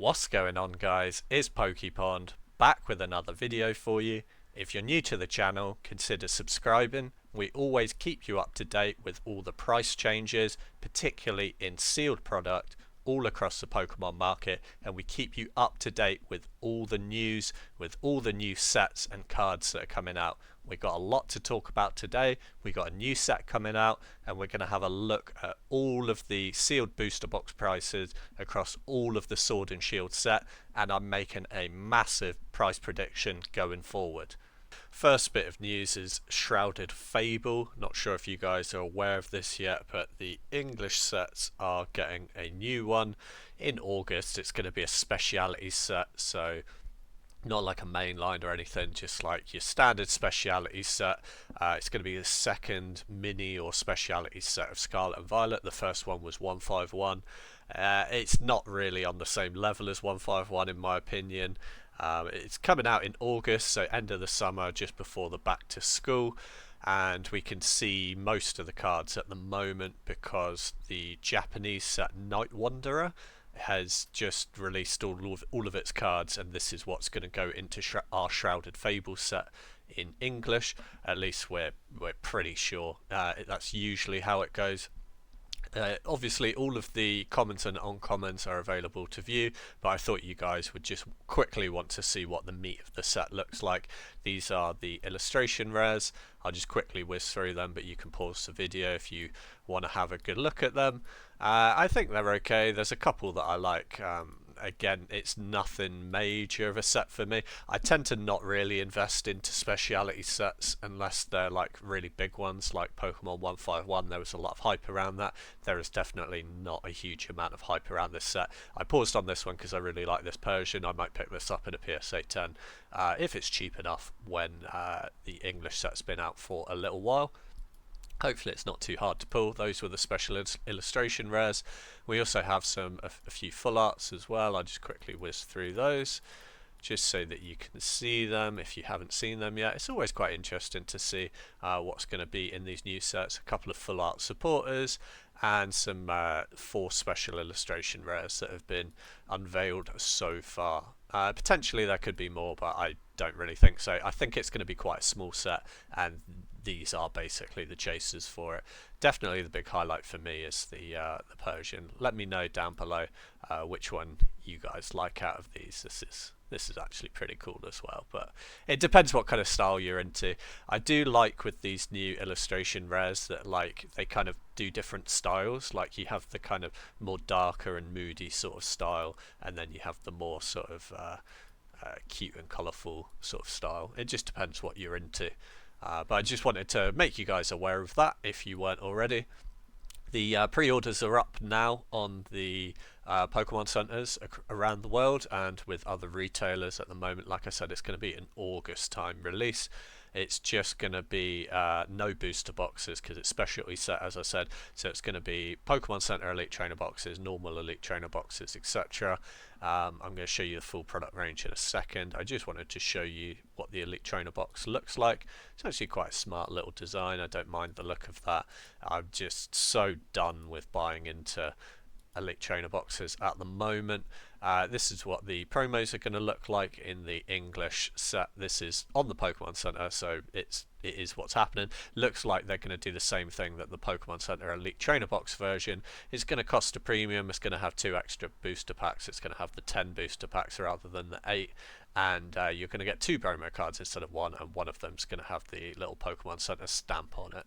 What's going on, guys? It's PokePond back with another video for you. If you're new to the channel, consider subscribing. We always keep you up to date with all the price changes, particularly in sealed product all across the Pokemon market, and we keep you up to date with all the news, with all the new sets and cards that are coming out. We've got a lot to talk about today. We've got a new set coming out, and we're going to have a look at all of the sealed booster box prices across all of the Sword and Shield set, and I'm making a massive price prediction going forward. First bit of news is Shrouded Fable. Not sure if you guys are aware of this yet, but the English sets are getting a new one in August. It's going to be a speciality set, so not like a mainline or anything, just like your standard speciality set. It's going to be the second mini or speciality set of Scarlet and Violet. The first one was 151. It's not really on the same level as 151 in my opinion. It's coming out in August, so end of the summer, just before the back to school, and we can see most of the cards at the moment because the Japanese set Night Wanderer has just released all of its cards, and this is what's going to go into our Shrouded Fable set in English. At least we're pretty sure. That's usually how it goes. Obviously all of the commons and uncommons are available to view, but I thought you guys would just quickly want to see what the meat of the set looks like. These are the illustration rares. I'll just quickly whiz through them, but you can pause the video if you want to have a good look at them. I think they're okay. There's a couple that I like. Again, it's nothing major of a set for me. I tend to not really invest into speciality sets unless they're like really big ones like Pokemon 151. There was a lot of hype around that. There is definitely not a huge amount of hype around this set. I paused on this one because I really like this Persian. I might pick this up in a PSA 10 if it's cheap enough when the English set's been out for a little while. Hopefully it's not too hard to pull. Those were the special illustration rares. We also have a few full arts as well. I'll just quickly whiz through those just so that you can see them if you haven't seen them yet. It's always quite interesting to see what's going to be in these new sets. A couple of full art supporters and some 4 special illustration rares that have been unveiled so far. Potentially there could be more, but I don't really think so. I think it's going to be quite a small set, and these are basically the chasers for it. Definitely the big highlight for me is the Persian. Let me know down below which one you guys like out of these. This is actually pretty cool as well, but it depends what kind of style you're into. I do like with these new illustration rares that like they kind of do different styles. Like you have the kind of more darker and moody sort of style, and then you have the more sort of cute and colourful sort of style. It just depends what you're into. But I just wanted to make you guys aware of that if you weren't already. The pre-orders are up now on the Pokemon centres around the world and with other retailers at the moment. Like I said, it's going to be an August time release. It's just going to be no booster boxes because it's specialty set, as I said. So it's going to be Pokemon Center Elite Trainer boxes, normal Elite Trainer boxes, etc. I'm going to show you the full product range in a second. I just wanted to show you what the Elite Trainer box looks like. It's actually quite a smart little design. I don't mind the look of that. I'm just so done with buying into Elite Trainer boxes at the moment. This is what the promos are going to look like in the English set. This is on the Pokemon Center, so it is what's happening. Looks like they're going to do the same thing that the Pokemon Center Elite Trainer box version. It's going to cost a premium. It's going to have 2 extra booster packs. It's going to have the 10 booster packs rather than the 8, and you're going to get 2 promo cards instead of 1, and one of them is going to have the little Pokemon Center stamp on it.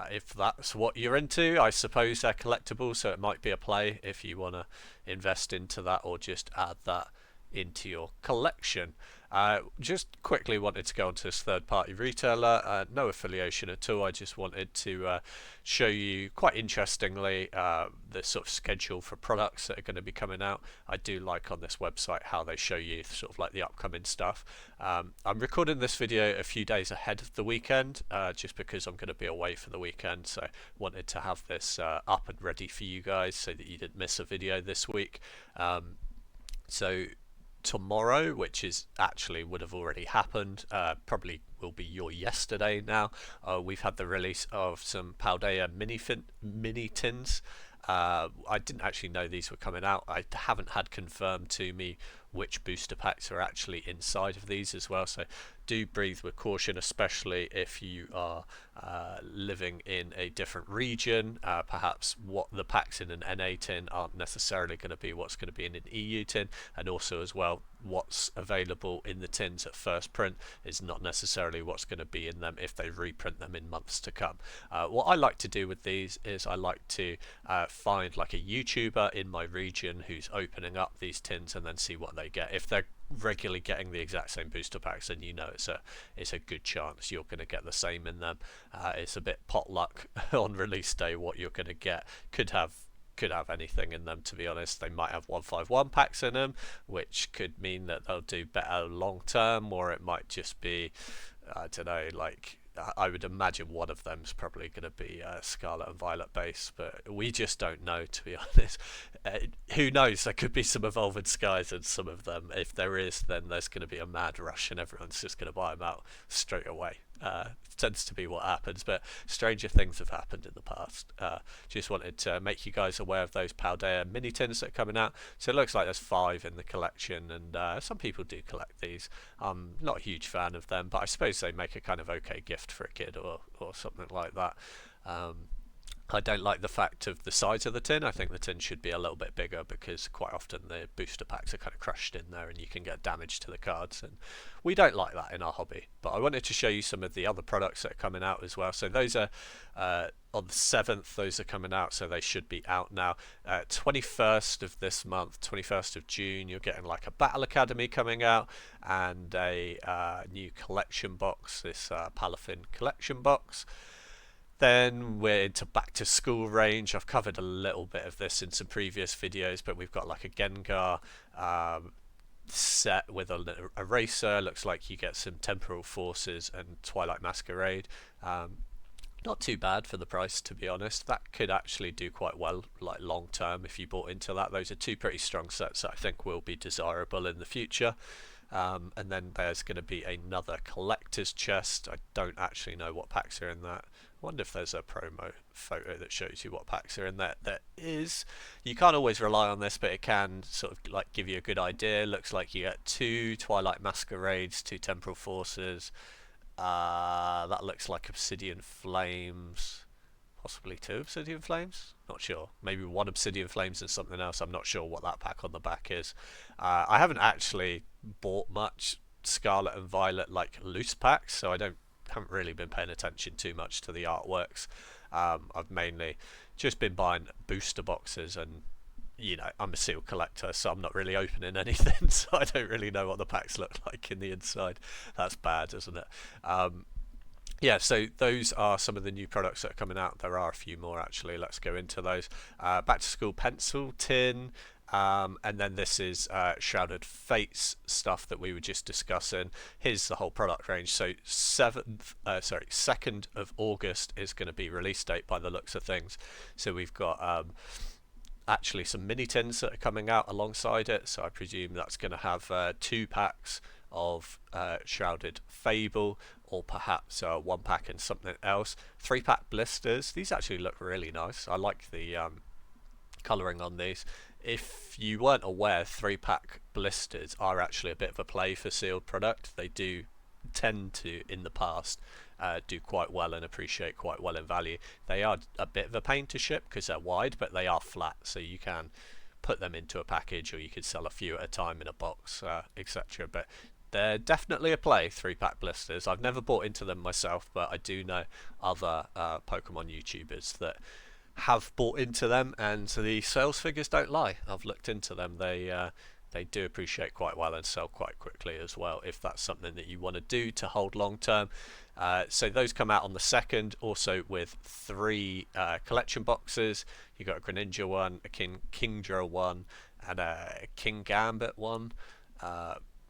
If that's what you're into, I suppose they're collectible, so it might be a play if you want to invest into that or just add that into your collection. Just quickly wanted to go onto this third-party retailer. No affiliation at all. I just wanted to show you, quite interestingly, the sort of schedule for products that are going to be coming out. I do like on this website how they show you sort of like the upcoming stuff. I'm recording this video a few days ahead of the weekend, just because I'm going to be away for the weekend. So wanted to have this up and ready for you guys so that you didn't miss a video this week. So tomorrow, which is actually would have already happened, probably will be your yesterday now. We've had the release of some Paldea mini tins. I didn't actually know these were coming out. I haven't had confirmed to me which booster packs are actually inside of these as well, so do breathe with caution, especially if you are living in a different region. Perhaps what the packs in an NA tin aren't necessarily going to be what's going to be in an EU tin, and also as well what's available in the tins at first print is not necessarily what's going to be in them if they reprint them in months to come. What I like to do with these is I like to find like a YouTuber in my region who's opening up these tins and then see what they get. If they're regularly getting the exact same booster packs, then you know it's a good chance you're going to get the same in them. It's a bit potluck on release day what you're going to get. Could have anything in them, to be honest. They might have 151 packs in them, which could mean that they'll do better long term, or it might just be, I don't know, like I would imagine one of them's probably going to be Scarlet and Violet base, but we just don't know, to be honest. Who knows? There could be some Evolving Skies in some of them. If there is, then there's going to be a mad rush and everyone's just going to buy them out straight away. Tends to be what happens, but stranger things have happened in the past. Just wanted to make you guys aware of those Paldea mini tins that are coming out. So it looks like there's 5 in the collection, and some people do collect these. I'm not a huge fan of them, but I suppose they make a kind of okay gift for a kid or something like that. I don't like the fact of the size of the tin. I think the tin should be a little bit bigger because quite often the booster packs are kind of crushed in there and you can get damage to the cards, and we don't like that in our hobby. But I wanted to show you some of the other products that are coming out as well. So those are on the 7th, those are coming out, so they should be out now. 21st of this month, 21st of June, you're getting like a Battle Academy coming out and a new collection box, this Palafin collection box. Then we're into back to school range. I've covered a little bit of this in some previous videos, but we've got like a Gengar set with an eraser. Looks like you get some Temporal Forces and Twilight Masquerade. Not too bad for the price, to be honest. That could actually do quite well, like long term, if you bought into that. Those are 2 pretty strong sets that I think will be desirable in the future. And then there's going to be another collector's chest. I don't actually know what packs are in that. I wonder if there's a promo photo that shows you what packs are in there. There is. You can't always rely on this, but it can sort of like give you a good idea. Looks like you get 2 Twilight Masquerades, 2 Temporal Forces. That looks like Obsidian Flames. Possibly 2 Obsidian Flames? Not sure. Maybe 1 Obsidian Flames and something else. I'm not sure what that pack on the back is. I haven't actually bought much Scarlet and Violet like loose packs, so I haven't really been paying attention too much to the artworks. I've mainly just been buying booster boxes, and you know, I'm a sealed collector, so I'm not really opening anything, so I don't really know what the packs look like in the inside. That's bad, isn't it? Yeah, so those are some of the new products that are coming out. There are a few more actually. Let's go into those. Back to school pencil tin, and then this is Shrouded Fates stuff that we were just discussing. Here's the whole product range. So 2nd of August is going to be release date by the looks of things. So we've got actually some mini tins that are coming out alongside it. So I presume that's going to have 2 packs of Shrouded Fable, or perhaps 1 pack and something else. 3-pack blisters. These actually look really nice. I like the colouring on these. If you weren't aware, 3-pack blisters are actually a bit of a play for sealed product. They do tend to, in the past, do quite well and appreciate quite well in value. They are a bit of a pain to ship because they're wide, but they are flat, so you can put them into a package, or you could sell a few at a time in a box, etc. But they're definitely a play, 3-pack blisters. I've never bought into them myself, but I do know other Pokemon YouTubers that have bought into them, and the sales figures don't lie. I've looked into them. They do appreciate quite well and sell quite quickly as well, if that's something that you want to do to hold long term. So those come out on the 2nd, also with 3 collection boxes. You got a Greninja one, a Kingdra one, and a King Gambit one.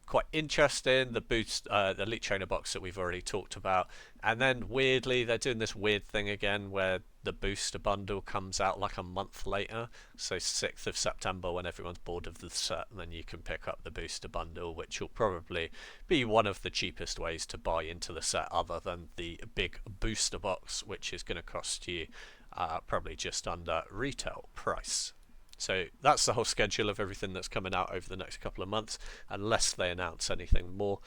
Quite interesting. The boost, the Elite Trainer box that we've already talked about, and then weirdly they're doing this weird thing again where the booster bundle comes out like a month later. So 6th of September, when everyone's bored of the set, and then you can pick up the booster bundle, which will probably be one of the cheapest ways to buy into the set, other than the big booster box, which is going to cost you probably just under retail price. So that's the whole schedule of everything that's coming out over the next couple of months, unless they announce anything more,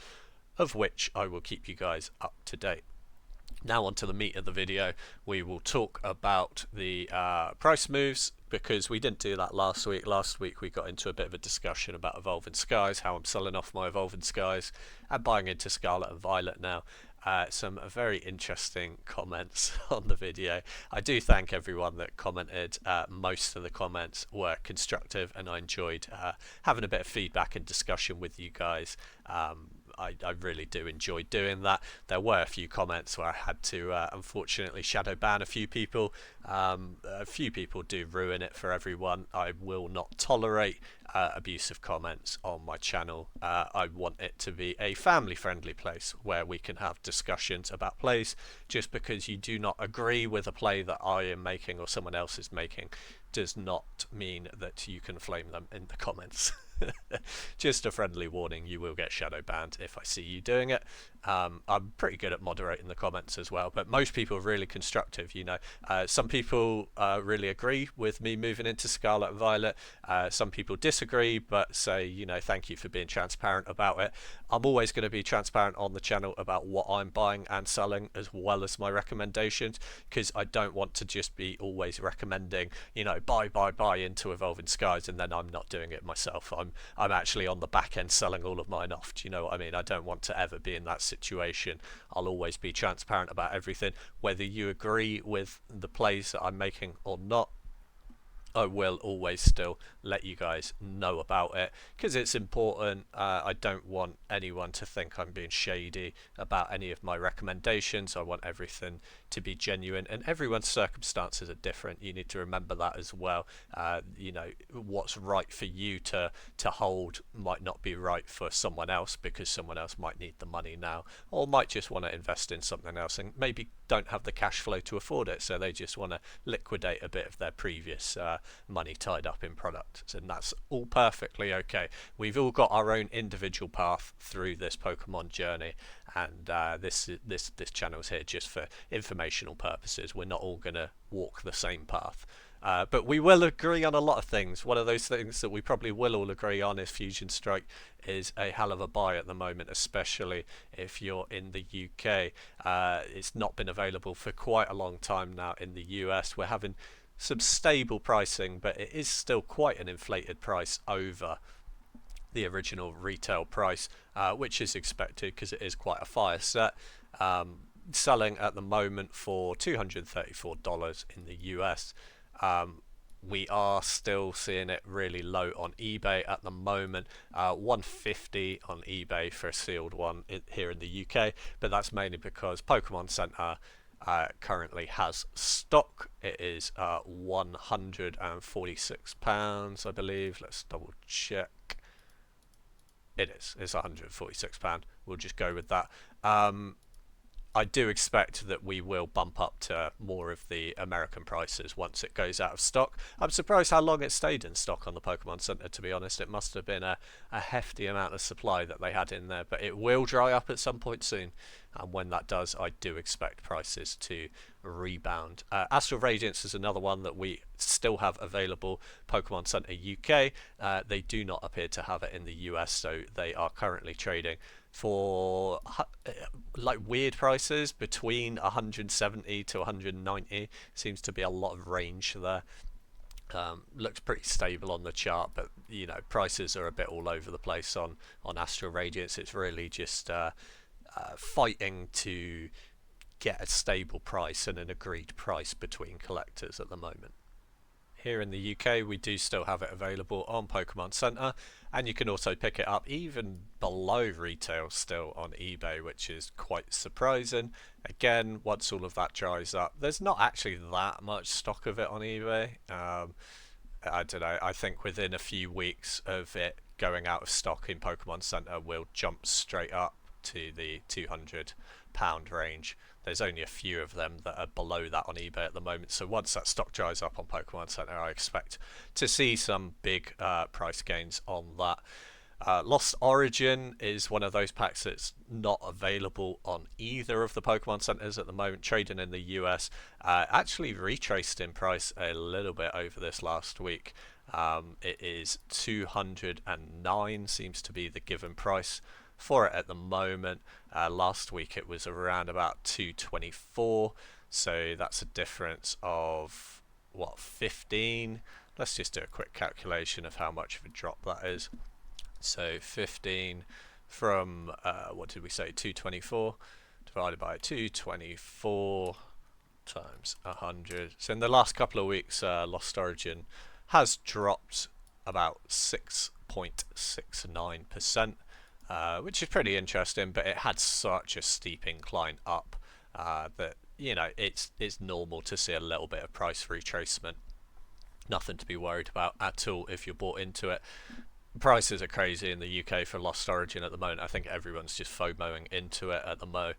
of which I will keep you guys up to date. Now on to the meat of the video. We will talk about the price moves, because we didn't do that last week. Last week we got into a bit of a discussion about Evolving Skies, how I'm selling off my Evolving Skies and buying into Scarlet and Violet now. Some very interesting comments on the video. I do thank everyone that commented. Most of the comments were constructive, and I enjoyed having a bit of feedback and discussion with you guys. I really do enjoy doing that. There were a few comments where I had to unfortunately shadow ban a few people. A few people do ruin it for everyone. I will not tolerate abusive comments on my channel. I want it to be a family friendly place where we can have discussions about plays. Just because you do not agree with a play that I am making or someone else is making does not mean that you can flame them in the comments. Just a friendly warning, you will get shadow banned if I see you doing it. I'm pretty good at moderating the comments as well, but most people are really constructive. Some people really agree with me moving into Scarlet and Violet. Some people disagree, but say, thank you for being transparent about it. I'm always going to be transparent on the channel about what I'm buying and selling, as well as my recommendations, because I don't want to just be always recommending, buy into Evolving Skies, and then I'm not doing it myself. I'm actually on the back end selling all of mine off. Do you know what I mean? I don't want to ever be in that situation. I'll always be transparent about everything, whether you agree with the plays that I'm making or not. I will always still let you guys know about it, because it's important. I don't want anyone to think I'm being shady about any of my recommendations. I want everything to be genuine, and everyone's circumstances are different. You need to remember that as well. What's right for you to hold might not be right for someone else, because someone else might need the money now, or might just want to invest in something else and maybe don't have the cash flow to afford it, so they just want to liquidate a bit of their previous money tied up in products, and that's all perfectly okay. We've all got our own individual path through this Pokemon journey, and this channel's here just for informational purposes. We're not all gonna walk the same path. But we will agree on a lot of things. One of those things that we probably will all agree on is Fusion Strike is a hell of a buy at the moment, especially if you're in the UK. It's not been available for quite a long time now in the US. We're having some stable pricing, but it is still quite an inflated price over the original retail price, which is expected because it is quite a fire set. Selling at the moment for $234 in the US. We are still seeing it really low on eBay at the moment. $150 on eBay for a sealed one here in the UK, but that's mainly because Pokemon Center currently has stock. It is £146, I believe. Let's double check. It's £146. We'll just go with that. I do expect that we will bump up to more of the American prices once it goes out of stock. I'm surprised how long it stayed in stock on the Pokemon Center, to be honest. It must have been a hefty amount of supply that they had in there, but it will dry up at some point soon. And when that does, I do expect prices to rebound. Astral Radiance is another one that we still have available. Pokemon Center UK, they do not appear to have it in the US, so they are currently trading for like weird prices between 170 to 190. Seems to be a lot of range there. Looks pretty stable on the chart, but prices are a bit all over the place on Astral Radiance. It's really just fighting to get a stable price and an agreed price between collectors at the moment. Here in the UK, we do still have it available on Pokemon Center, and you can also pick it up even below retail still on eBay, which is quite surprising. Again, once all of that dries up, there's not actually that much stock of it on eBay. I don't know, I think within a few weeks of it going out of stock in Pokemon Center, we'll jump straight up to the £200 range. There's only a few of them that are below that on eBay at the moment, so once that stock dries up on Pokemon Center, I expect to see some big price gains on that. Lost Origin is one of those packs that's not available on either of the Pokemon centers at the moment. Trading in the US actually retraced in price a little bit over this last week. It is 209 seems to be the given price for it at the moment. Last week it was around about 224, so that's a difference of what, 15. Let's just do a quick calculation of how much of a drop that is. So 15 from what did we say, 224 divided by 224 times 100. So in the last couple of weeks, Lost Origin has dropped about 6.69%, which is pretty interesting. But it had such a steep incline up that it's normal to see a little bit of price retracement. Nothing to be worried about at all if you're bought into it. Prices are crazy in the UK for Lost Origin at the moment. I think everyone's just FOMOing into it at the mo.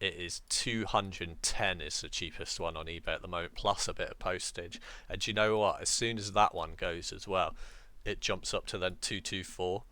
It is 210 is the cheapest one on eBay at the moment, plus a bit of postage. And do you know what? As soon as that one goes as well, it jumps up to then 224.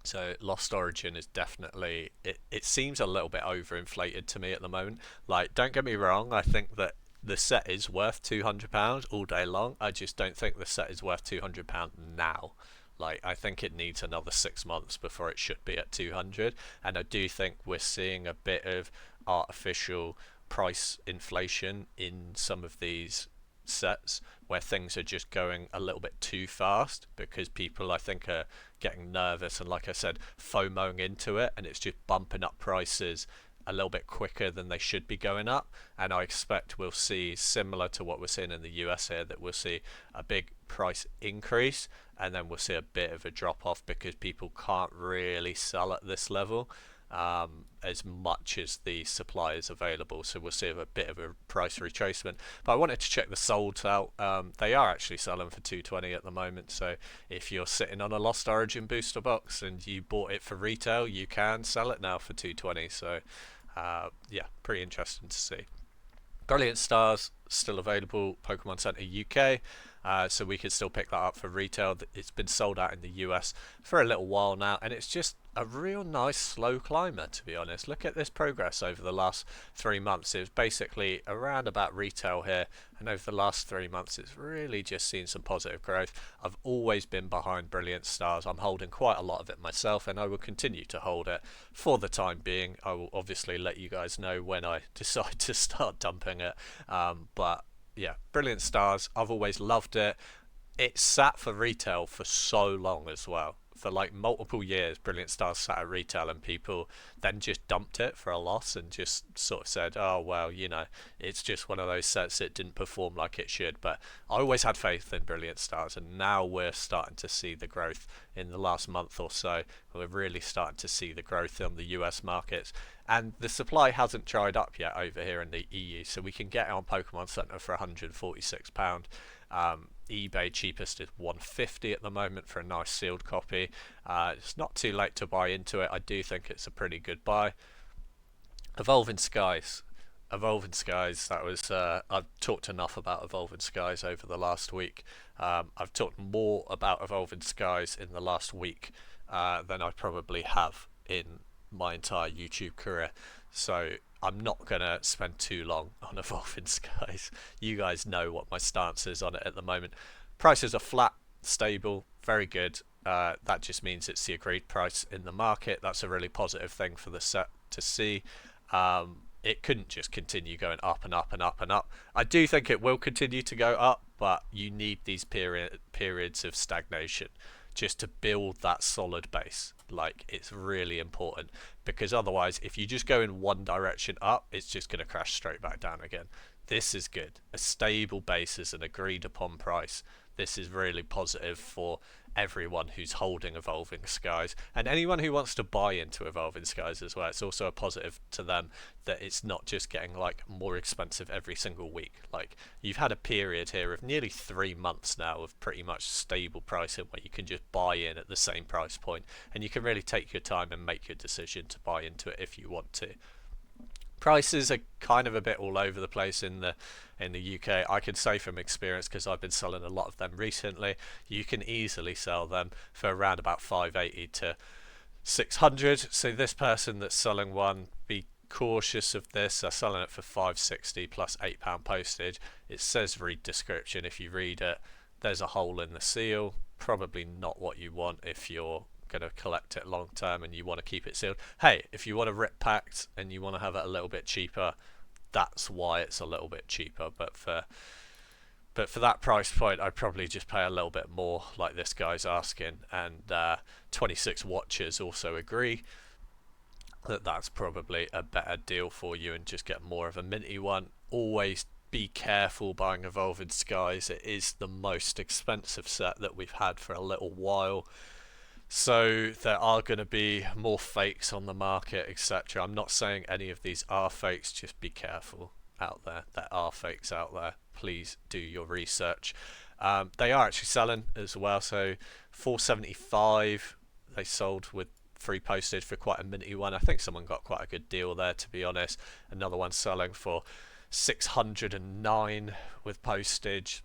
So Lost Origin is definitely, it seems a little bit overinflated to me at the moment. Like, don't get me wrong, I think that the set is worth £200 all day long. I just don't think the set is worth £200 now. Like, I think it needs another 6 months before it should be at 200, and I do think we're seeing a bit of artificial price inflation in some of these sets where things are just going a little bit too fast because people, I think, are getting nervous and, like I said, FOMOing into it, and it's just bumping up prices a little bit quicker than they should be going up. And I expect we'll see, similar to what we're seeing in the US here, that we'll see a big price increase and then we'll see a bit of a drop off because people can't really sell at this level as much as the supply is available. So we'll see a bit of a price retracement. But I wanted to check the solds out. They are actually selling for 220 at the moment. So if you're sitting on a Lost Origin booster box and you bought it for retail, you can sell it now for 220. So yeah, pretty interesting to see. Brilliant Stars still available, Pokemon Center UK, so we could still pick that up for retail. It's been sold out in the US for a little while now, and it's just a real nice slow climber, to be honest. Look at this progress over the last 3 months. It was basically around about retail here, and over the last 3 months it's really just seen some positive growth. I've always been behind Brilliant Stars. I'm holding quite a lot of it myself, and I will continue to hold it for the time being. I will obviously let you guys know when I decide to start dumping it, but yeah, Brilliant Stars, I've always loved it. It sat for retail for so long as well. For like multiple years, Brilliant Stars sat at retail, and people then just dumped it for a loss and just sort of said, oh, well, it's just one of those sets that didn't perform like it should. But I always had faith in Brilliant Stars, and now we're starting to see the growth in the last month or so. We're really starting to see the growth on the US markets. And the supply hasn't dried up yet over here in the EU, so we can get it on Pokemon Center for £146. eBay cheapest is £150 at the moment for a nice sealed copy. It's not too late to buy into it. I do think it's a pretty good buy. Evolving Skies. That was I've talked enough about Evolving Skies over the last week. I've talked more about Evolving Skies in the last week than I probably have in my entire YouTube career. So I'm not going to spend too long on Evolving Skies. You guys know what my stance is on it at the moment. Prices are flat, stable, very good. That just means it's the agreed price in the market. That's a really positive thing for the set to see. It couldn't just continue going up and up and up and up. I do think it will continue to go up, but you need these periods of stagnation just to build that solid base. Like, it's really important, because otherwise, if you just go in one direction up, it's just going to crash straight back down again. This is good. A stable base is an agreed upon price. This is really positive for everyone who's holding Evolving Skies, and anyone who wants to buy into Evolving Skies as well. It's also a positive to them that it's not just getting like more expensive every single week. Like, you've had a period here of nearly 3 months now of pretty much stable pricing where you can just buy in at the same price point, and you can really take your time and make your decision to buy into it if you want to. Prices are kind of a bit all over the place in the UK. I can say from experience, because I've been selling a lot of them recently, you can easily sell them for around about 580 to 600. So this person that's selling one, be cautious of this. They're selling it for 560 plus £8 postage. It says read description. If you read it, there's a hole in the seal. Probably not what you want if you're going to collect it long term and you want to keep it sealed. Hey, if you want to rip packed and you want to have it a little bit cheaper, that's why it's a little bit cheaper. But for that price point, I'd probably just pay a little bit more, like this guy's asking. And 26 watchers also agree that that's probably a better deal for you, and just get more of a minty one. Always be careful buying Evolving Skies. It is the most expensive set that we've had for a little while. So there are going to be more fakes on the market, etc. I'm not saying any of these are fakes, just be careful out there. There are fakes out there. Please do your research. They are actually selling as well, so 475 they sold with free postage for quite a minty one. I think someone got quite a good deal there, to be honest. Another one selling for 609 with postage.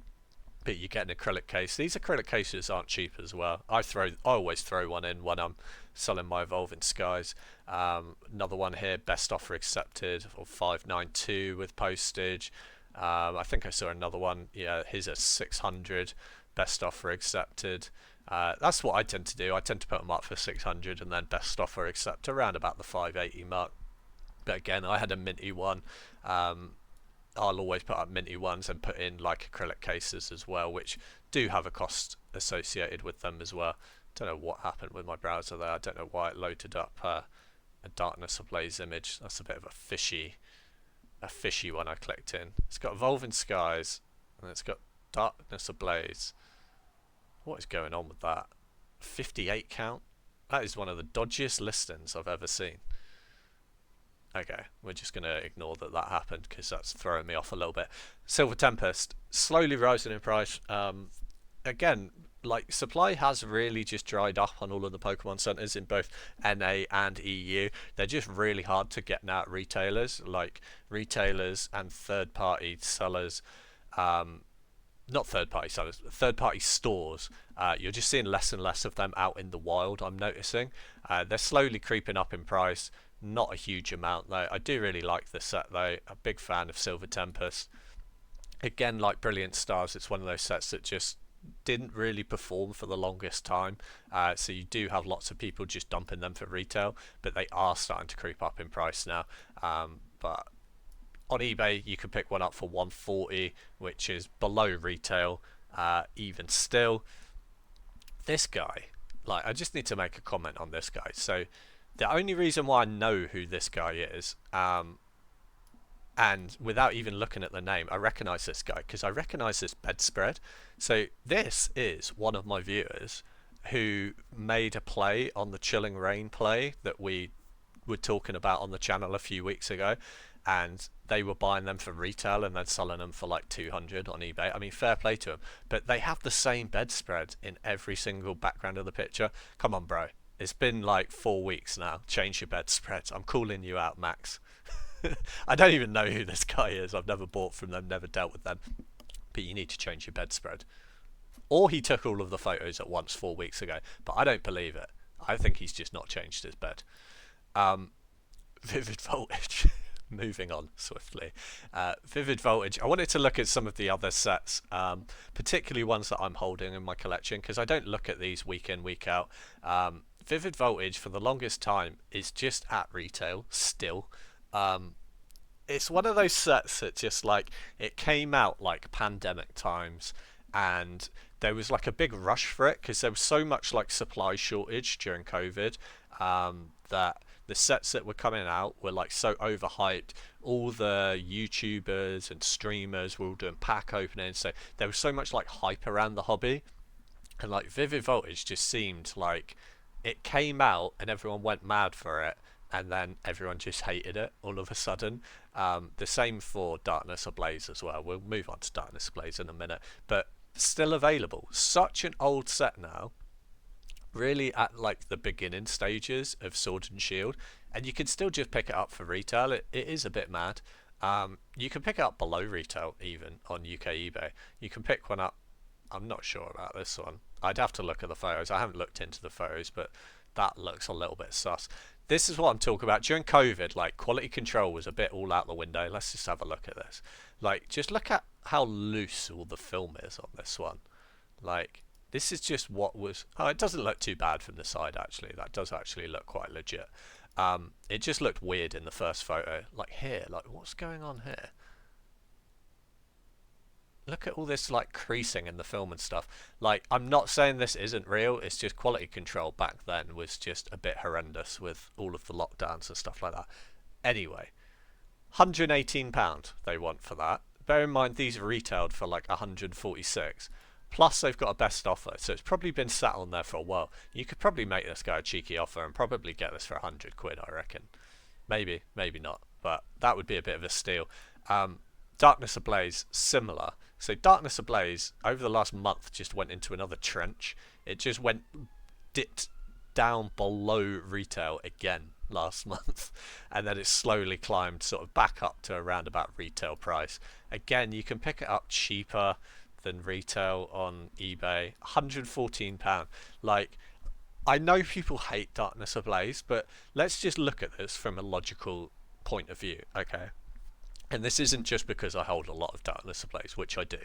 But you get an acrylic case. These acrylic cases aren't cheap as well. I always throw one in when I'm selling my Evolving Skies. Another one here, best offer accepted for 592 with postage. I think I saw another one. Yeah, here's a 600 best offer accepted. That's what I tend to do. I tend to put them up for 600 and then best offer accept around about the 580 mark. But again, I had a minty one. I'll always put up minty ones and put in like acrylic cases as well, which do have a cost associated with them as well. Don't know what happened with my browser there. I don't know why it loaded up a Darkness Ablaze image. That's a bit of a fishy one I clicked in. It's got Evolving Skies and it's got Darkness Ablaze. What is going on with that? 58 count? That is one of the dodgiest listings I've ever seen. Okay, we're just going to ignore that happened, because that's throwing me off a little bit. Silver Tempest, slowly rising in price. Again, like, supply has really just dried up on all of the Pokemon centers in both NA and EU. They're just really hard to get now at retailers, like retailers and third-party sellers. Not third-party sellers, third-party stores. You're just seeing less and less of them out in the wild, I'm noticing. They're slowly creeping up in price. Not a huge amount though. I do really like this set though. A big fan of Silver Tempest. Again, like Brilliant Stars, it's one of those sets that just didn't really perform for the longest time. So you do have lots of people just dumping them for retail, but they are starting to creep up in price now. But on eBay, you could pick one up for 140, which is below retail. Even still, this guy, like, I just need to make a comment on this guy. So the only reason why I know who this guy is, and without even looking at the name, I recognise this guy because I recognise this bedspread. So this is one of my viewers who made a play on the Chilling Reign play that we were talking about on the channel a few weeks ago, and they were buying them for retail and then selling them for like 200 on eBay. I mean, fair play to them, but they have the same bedspread in every single background of the picture. Come on, bro. It's been like 4 weeks now. Change your bedspreads. I'm calling you out, Max. I don't even know who this guy is. I've never bought from them, never dealt with them. But you need to change your bedspread. Or he took all of the photos at once 4 weeks ago. But I don't believe it. I think he's just not changed his bed. Vivid Voltage. Moving on swiftly. Vivid Voltage. I wanted to look at some of the other sets, particularly ones that I'm holding in my collection, because I don't look at these week in, week out. Vivid Voltage for the longest time is just at retail still. It's one of those sets that just, like, it came out like pandemic times, and there was like a big rush for it because there was so much like supply shortage during COVID, that the sets that were coming out were like so overhyped. All the YouTubers and streamers were all doing pack openings, so there was so much like hype around the hobby, and like Vivid Voltage just seemed like it came out and everyone went mad for it, and then everyone just hated it all of a sudden. The same for Darkness Ablaze as well. We'll move on to Darkness Ablaze in a minute, but still available. Such an old set now, really at like the beginning stages of Sword and Shield, and you can still just pick it up for retail. It is a bit mad. You can pick it up below retail even on UK eBay. You can pick one up. I'm not sure about this one. I'd have to look at the photos. I haven't looked into the photos, but that looks a little bit sus. This is what I'm talking about. During COVID, like quality control was a bit all out the window. Let's just have a look at this. Like, just look at how loose all the film is on this one. Like, this is just what was. Oh, it doesn't look too bad from the side actually. That does actually look quite legit. It just looked weird in the first photo. Like here, like what's going on here? Look at all this like creasing in the film and stuff. Like, I'm not saying this isn't real. It's just quality control back then was just a bit horrendous with all of the lockdowns and stuff like that. Anyway, £118 they want for that. Bear in mind these are retailed for like 146. Plus they've got a best offer, so it's probably been sat on there for a while. You could probably make this guy a cheeky offer and probably get this for 100 quid, I reckon. Maybe, maybe not, but that would be a bit of a steal. Darkness Ablaze, similar. So Darkness Ablaze over the last month just went into another trench. It just dipped down below retail again last month, and then it slowly climbed sort of back up to around about retail price. Again, you can pick it up cheaper than retail on eBay. £114. Like, I know people hate Darkness Ablaze, but let's just look at this from a logical point of view, okay? And this isn't just because I hold a lot of Darkness Ablaze, which I do.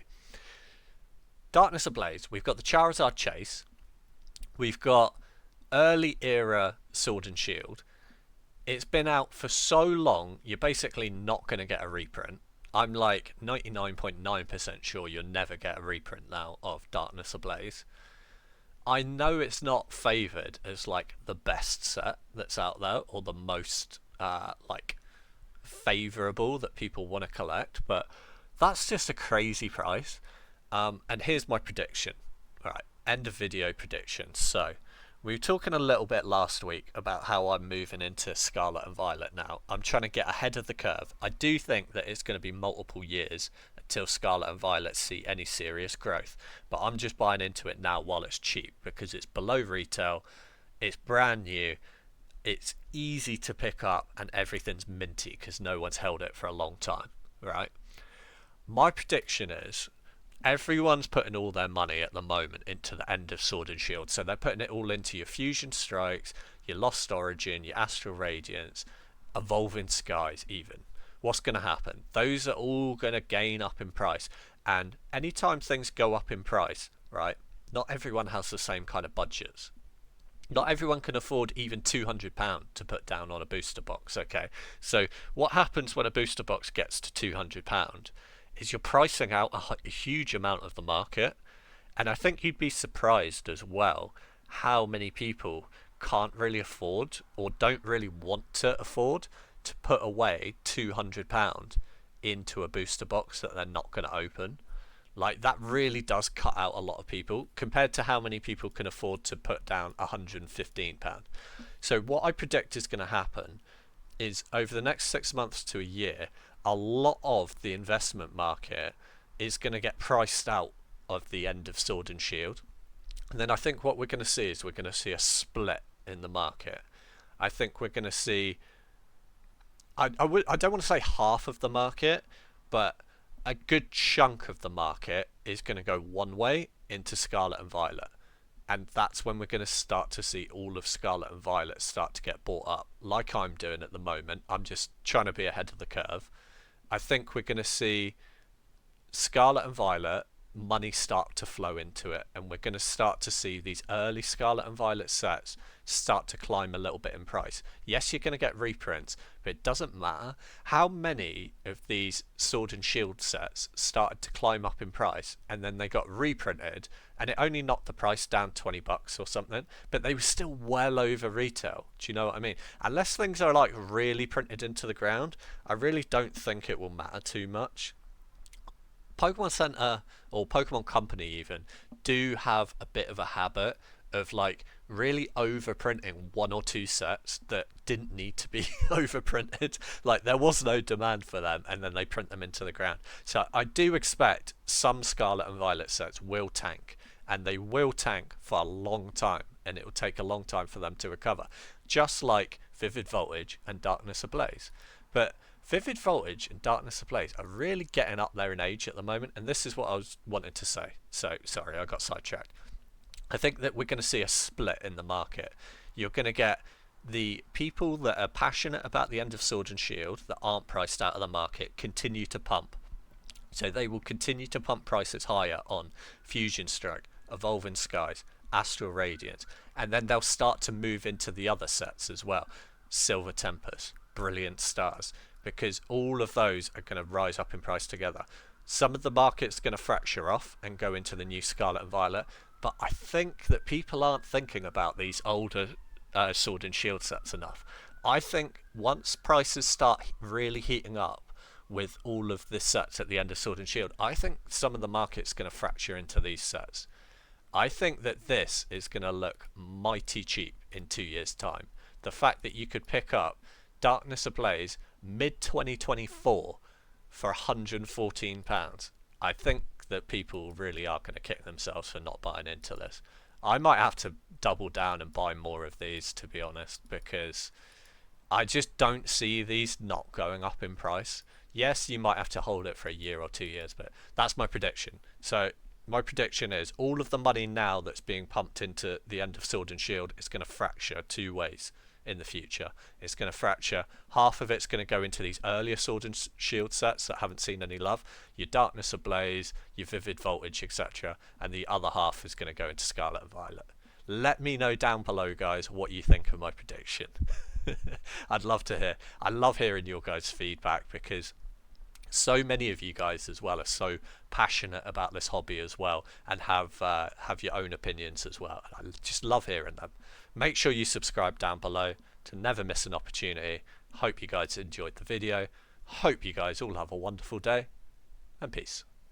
Darkness Ablaze, we've got the Charizard Chase, we've got early era Sword and Shield. It's been out for so long, you're basically not going to get a reprint. I'm like 99.9% sure you'll never get a reprint now of Darkness Ablaze. I know it's not favoured as like the best set that's out there or the most like favourable that people want to collect, but that's just a crazy price. And here's my prediction. Right, end of video prediction. So we were talking a little bit last week about how I'm moving into Scarlet and Violet now. I'm trying to get ahead of the curve. I do think that it's going to be multiple years until Scarlet and Violet see any serious growth, but I'm just buying into it now while it's cheap because it's below retail, it's brand new, it's easy to pick up, and everything's minty because no one's held it for a long time, right? My prediction is everyone's putting all their money at the moment into the end of Sword and Shield, so they're putting it all into your Fusion Strikes, your Lost Origin, your Astral Radiance, Evolving Skies even. What's going to happen? Those are all going to gain up in price, and anytime things go up in price, right, not everyone has the same kind of budgets. Not everyone can afford even £200 to put down on a booster box, okay? So what happens when a booster box gets to £200 is you're pricing out a huge amount of the market, and I think you'd be surprised as well how many people can't really afford or don't really want to afford to put away £200 into a booster box that they're not going to open. Like, that really does cut out a lot of people compared to how many people can afford to put down £115. So what I predict is going to happen is over the next 6 months to a year, a lot of the investment market is going to get priced out of the end of Sword and Shield. And then I think what we're going to see is we're going to see a split in the market. I think we're going to see, I don't want to say half of the market, but a good chunk of the market is going to go one way into Scarlet and Violet. And that's when we're going to start to see all of Scarlet and Violet start to get bought up, like I'm doing at the moment. I'm just trying to be ahead of the curve. I think we're going to see Scarlet and Violet, money start to flow into it, and we're going to start to see these early Scarlet and Violet sets start to climb a little bit in price. Yes, you're going to get reprints, but it doesn't matter. How many of these Sword and Shield sets started to climb up in price and then they got reprinted and it only knocked the price down $20 or something, but they were still well over retail? Do you know what I mean? Unless things are like really printed into the ground, I really don't think it will matter too much. Pokemon Center or Pokemon Company even do have a bit of a habit of like really overprinting one or two sets that didn't need to be overprinted. Like, there was no demand for them and then they print them into the ground. So I do expect some Scarlet and Violet sets will tank, and they will tank for a long time, and it will take a long time for them to recover, just like Vivid Voltage and Darkness Ablaze. But Vivid Voltage and Darkness Ablaze are really getting up there in age at the moment, and this is what I was wanting to say. So, sorry, I got sidetracked. I think that we're going to see a split in the market. You're going to get the people that are passionate about the End of Sword and Shield that aren't priced out of the market continue to pump. So they will continue to pump prices higher on Fusion Strike, Evolving Skies, Astral Radiance, and then they'll start to move into the other sets as well. Silver Tempest, Brilliant Stars, because all of those are going to rise up in price together. Some of the market's going to fracture off and go into the new Scarlet and Violet, but I think that people aren't thinking about these older Sword and Shield sets enough. I think once prices start really heating up with all of the sets at the end of Sword and Shield, I think some of the market's going to fracture into these sets. I think that this is going to look mighty cheap in 2 years' time. The fact that you could pick up Darkness Ablaze mid 2024 for £114, I think that people really are going to kick themselves for not buying into this. I might have to double down and buy more of these, to be honest, because I just don't see these not going up in price. Yes, you might have to hold it for a year or 2 years, but that's my prediction. So my prediction is all of the money now that's being pumped into the End of Sword and Shield is going to fracture two ways in the future. It's going to fracture. Half of it's going to go into these earlier Sword and Shield sets that haven't seen any love, your Darkness Ablaze, your Vivid Voltage, etc., and the other half is going to go into Scarlet and Violet. Let me know down below, guys, what you think of my prediction. I'd love to hear. I love hearing your guys' feedback, because so many of you guys as well are so passionate about this hobby as well, and have your own opinions as well. I just love hearing them. Make sure you subscribe down below to never miss an opportunity. Hope you guys enjoyed the video. Hope you guys all have a wonderful day, and peace.